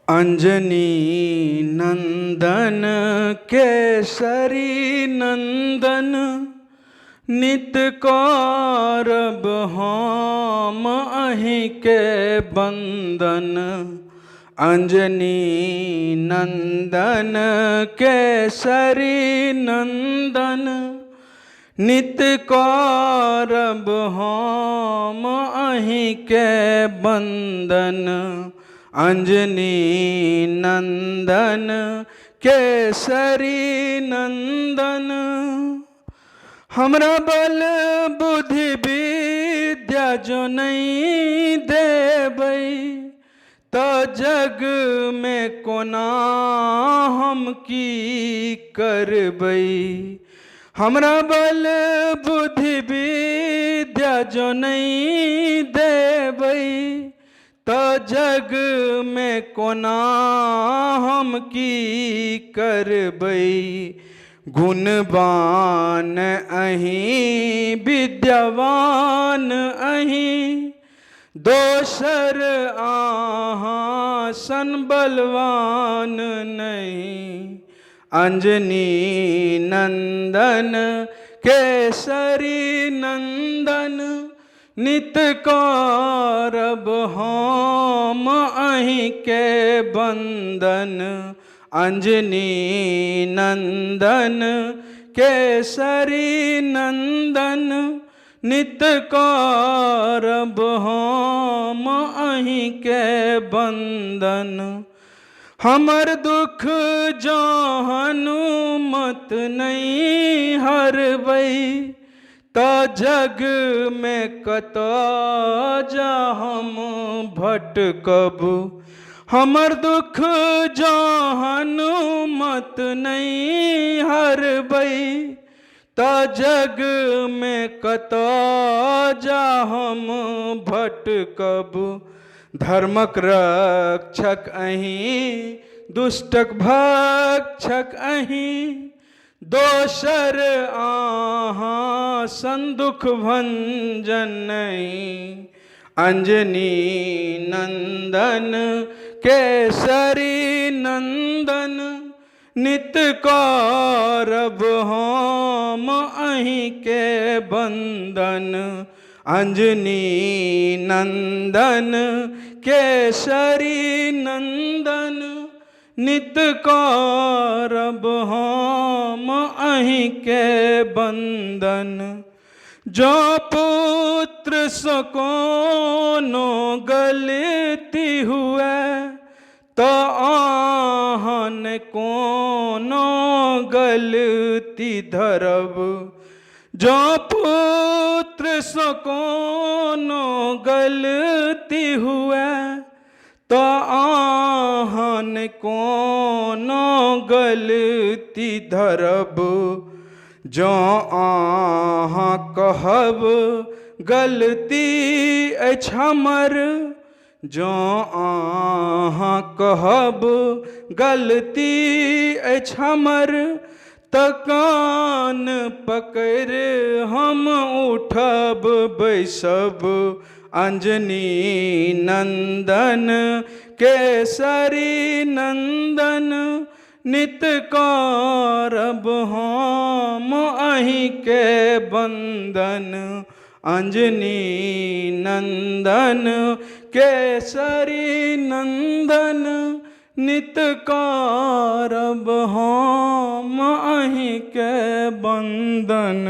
अंजनी नंदन केसरी नंदन नित करब हम अहि के बंदन। अंजनी नंदन केसरी नंदन नित करब हम अहि के बंदन। अंजनी नंदन केसरी नंदन हमरा बल बुद्धि विद्या जो नहीं देबै त जग में कोना हम की करबै। हमरा बल बुद्धि विद्या जो नहीं देबै त जग में कोना हम की करबै। गुणवान अहि विद्यावान अहि दोसर आहाँ सन बलवान नहीं। अंजनी नंदन केसरी नंदन नित करब हम अहि के बंदन। अंजनी नंदन केसरी नंदन नित करब हम अहि के बंदन। हमर दुख जो हनुमत नहीं हरबै त जग में कत जा हम भटकब। हमर दुख जो हनुमत नहीं हरबै त जग में कत जा हम भटकब। धर्मक रक्षक अहि दुष्टक भक्षक अहि दोसर आहाँ सन दुख भंजन नहीं। अंजनी नंदन केसरी नंदन नित करब हम अहि के बंदन। अंजनी नंदन केसरी नंदन नित करब हम अहि के बंदन। जो पुत्र सो कोनो गलती हुए तो आहाँ ने कोनो गलती धरब। जो पुत्र सो कोनो गलती हुए तो आहाँ ने कोनो गलती धरब। जो आहाँ कहब गलती अछि हमर जो आहाँ कहब गलती अछि हमर त कान पकड़ हम उठब बैसब। अंजनी नंदन केसरी नंदन नित करब हम अहि के बंदन। अंजनी नंदन केसरी नंदन नित करब हम अहि के बंदन।